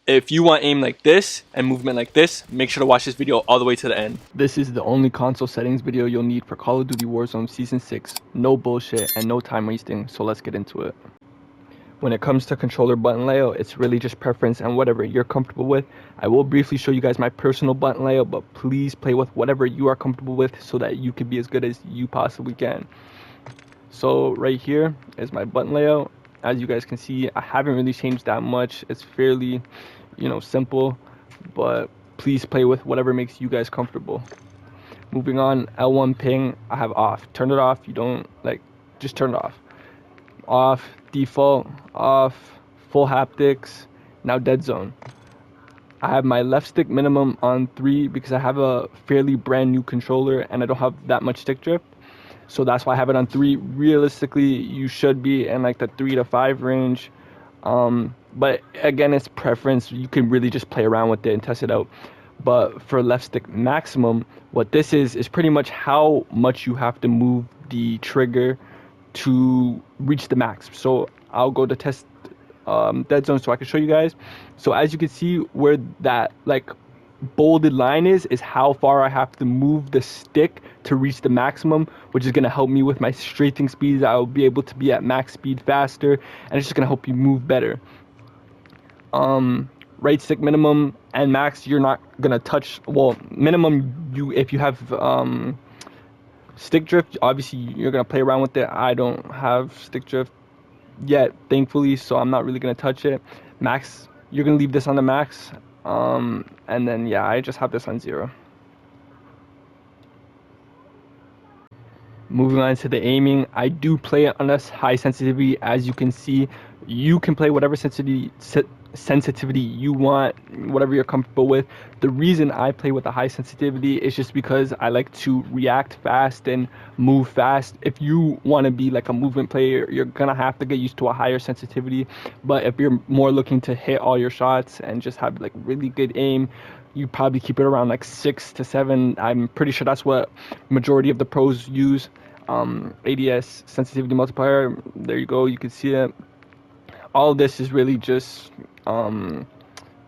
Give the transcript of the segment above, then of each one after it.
If you want aim like this and movement like this, make sure to watch this video all the way to the end. This is the only console settings video you'll need for Call of Duty Warzone Season 6. No bullshit and no time wasting, so let's get into it. When it comes to controller button layout, it's really just preference and whatever you're comfortable with. I will briefly show you guys my personal button layout, but please play with whatever you are comfortable with so that you can be as good as you possibly can. So right here is my button layout. As you guys can see, I haven't really changed that much. It's fairly, simple, but please play with whatever makes you guys comfortable. Moving on, L1 ping, I have off. Turn it off. You don't just turn it off. Off, default, off, full haptics, now dead zone. I have my left stick minimum on 3 because I have a fairly brand new controller and I don't have that much stick drift. So that's why I have it on 3. Realistically, you should be in like the 3 to 5 range. But again, it's preference. You can really just play around with it and test it out. But for left stick maximum, what this is pretty much how much you have to move the trigger to reach the max. So I'll go to test dead zone so I can show you guys. So as you can see, where that bolded line is how far I have to move the stick to reach the maximum, which is going to help me with my strafing speeds. I'll be able to be at max speed faster, and it's just going to help you move better. Right stick minimum and max, you're not going to touch. Well, minimum, if you have stick drift, obviously you're going to play around with it. I don't have stick drift yet, thankfully, so I'm not really going to touch it. Max, you're going to leave this on the max. And then yeah, I just have this on 0. Moving on to the aiming, I do play it on a high sensitivity. As you can see, you can play whatever sensitivity you want, whatever you're comfortable with. The reason I play with a high sensitivity is just because I like to react fast and move fast. If you want to be like a movement player, you're gonna have to get used to a higher sensitivity. But if you're more looking to hit all your shots and just have like really good aim, you probably keep it around like 6 to 7. I'm pretty sure that's what majority of the pros use. ADS sensitivity multiplier, there you go, you can see it. All of this is really just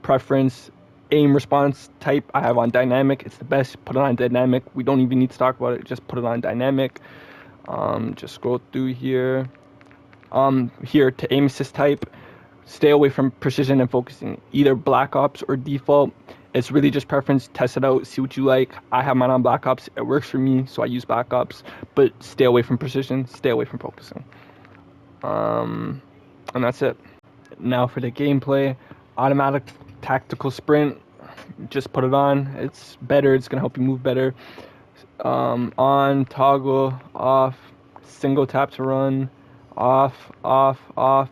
preference. Aim response type I have on dynamic. It's the best. Put it on dynamic. We don't even need to talk about it. Just put it on dynamic. Just scroll through here. Here to aim assist type, stay away from precision and focusing. Either Black Ops or default. It's really just preference. Test it out. See what you like. I have mine on Black Ops. It works for me, so I use Black Ops. But stay away from precision. Stay away from focusing. And that's it. Now for the gameplay, automatic tactical sprint, just put it on. It's better. It's gonna help you move better. On, toggle, off, single tap to run, off, off, off.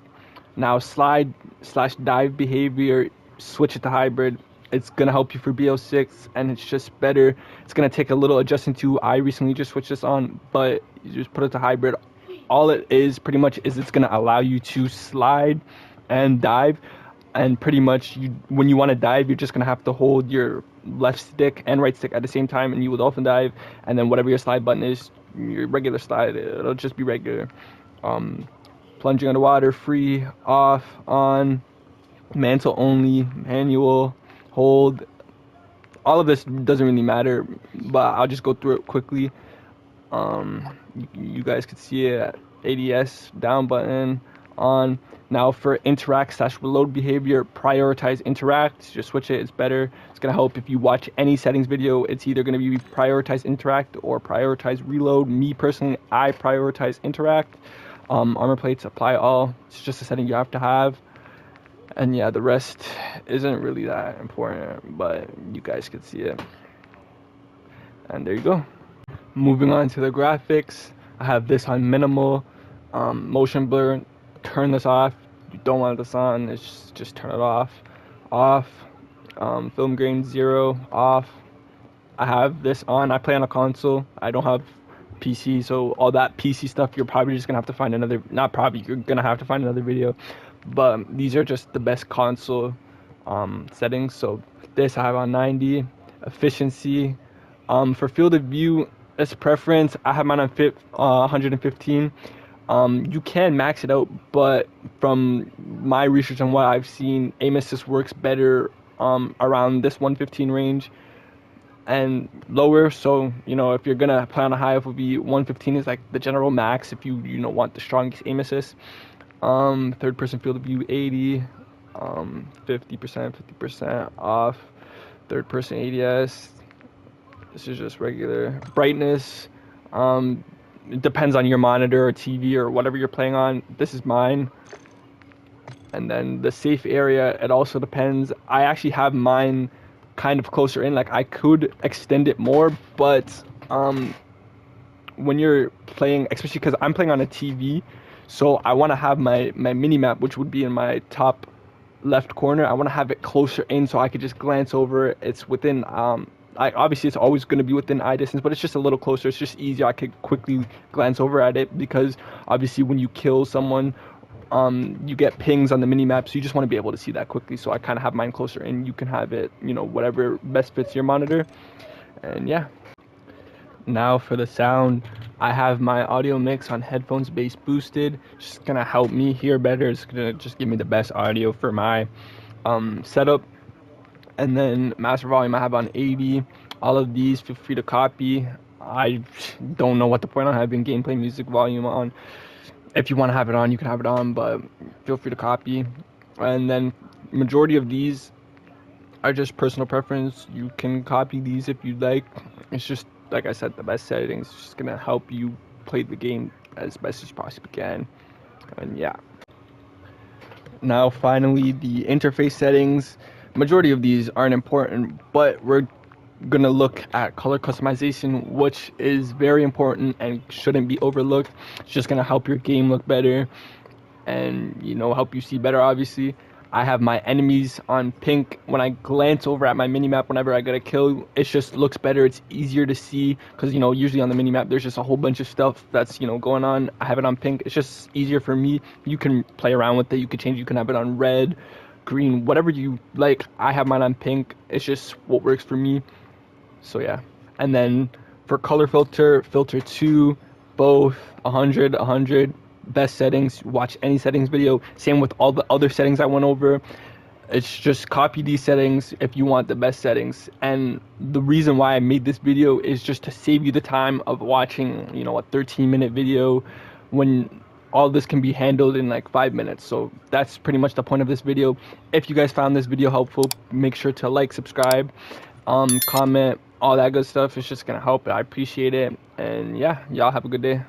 Now slide / dive behavior, switch it to hybrid. It's gonna help you for BO6, and it's just better. It's gonna take a little adjusting to. I recently just switched this on, but you just put it to hybrid. All it is pretty much is it's gonna allow you to slide and dive, and pretty much when you want to dive, you're just gonna have to hold your left stick and right stick at the same time, and you will dolphin dive. And then whatever your slide button is, your regular slide, it'll just be regular. Plunging underwater, free, off, on, mantle only, manual, hold. All of this doesn't really matter, but I'll just go through it quickly. You guys can see it. ADS down button on. Now for interact / reload behavior, prioritize interact. Just switch it. It's better. It's gonna help if you watch any settings video. It's either gonna be prioritize interact or prioritize reload. Me personally, I prioritize interact. Armor plates, apply all. It's just a setting you have to have. And yeah, the rest isn't really that important, but you guys can see it. And there you go. Moving on to the graphics, I have this on minimal. Motion blur, turn this off. You don't want this on, it's just turn it off. Off. Film grain 0, off. I have this on. I play on a console. I don't have PC, so all that PC stuff, you're probably just gonna have to find another, not probably, you're gonna have to find another video. But these are just the best console settings. So this I have on 90. Efficiency, for field of view, it's preference. I have mine on 115. You can max it out, but from my research and what I've seen, aim assist works better around this 115 range and lower. So if you're gonna play on a high FOV, 115 is like the general max if you want the strongest aim assist. Third person field of view 80, 50% off. Third person ADS, this is just regular brightness. It depends on your monitor or TV or whatever you're playing on. This is mine. And then the safe area, it also depends. I actually have mine kind of closer in. Like I could extend it more, but when you're playing, especially because I'm playing on a TV, so I want to have my mini map, which would be in my top left corner. I want to have it closer in so I could just glance over. It's within obviously it's always going to be within eye distance, but it's just a little closer. It's just easier. I could quickly glance over at it because obviously when you kill someone, you get pings on the mini map, so you just want to be able to see that quickly. So I kind of have mine closer in. You can have it, whatever best fits your monitor. And yeah. Now for the sound, I have my audio mix on headphones bass boosted. Just gonna help me hear better. It's gonna just give me the best audio for my setup. And then master volume I have on 80. All of these feel free to copy. I don't know what the point on having gameplay music volume on. If you want to have it on, you can have it on, but feel free to copy. And then majority of these are just personal preference. You can copy these if you'd like. It's just, like I said, the best settings. It's just gonna help you play the game as best as you possibly can. And yeah. Now finally, the interface settings. Majority of these aren't important, but we're gonna look at color customization, which is very important and shouldn't be overlooked. It's just gonna help your game look better and help you see better. Obviously, I have my enemies on pink. When I glance over at my minimap whenever I get a kill, it just looks better. It's easier to see because usually on the minimap there's just a whole bunch of stuff that's going on. I have it on pink. It's just easier for me. You can play around with it. You can change. You can have it on red, green, whatever you like. I have mine on pink. It's just what works for me. So yeah. And then for color filter 2, both 100. Best settings. Watch any settings video. Same with all the other settings I went over. It's just copy these settings if you want the best settings. And the reason why I made this video is just to save you the time of watching a 13-minute video when all this can be handled in like 5 minutes. So that's pretty much the point of this video. If you guys found this video helpful, make sure to like, subscribe, comment, all that good stuff. It's just gonna help. I appreciate it. And yeah, y'all have a good day.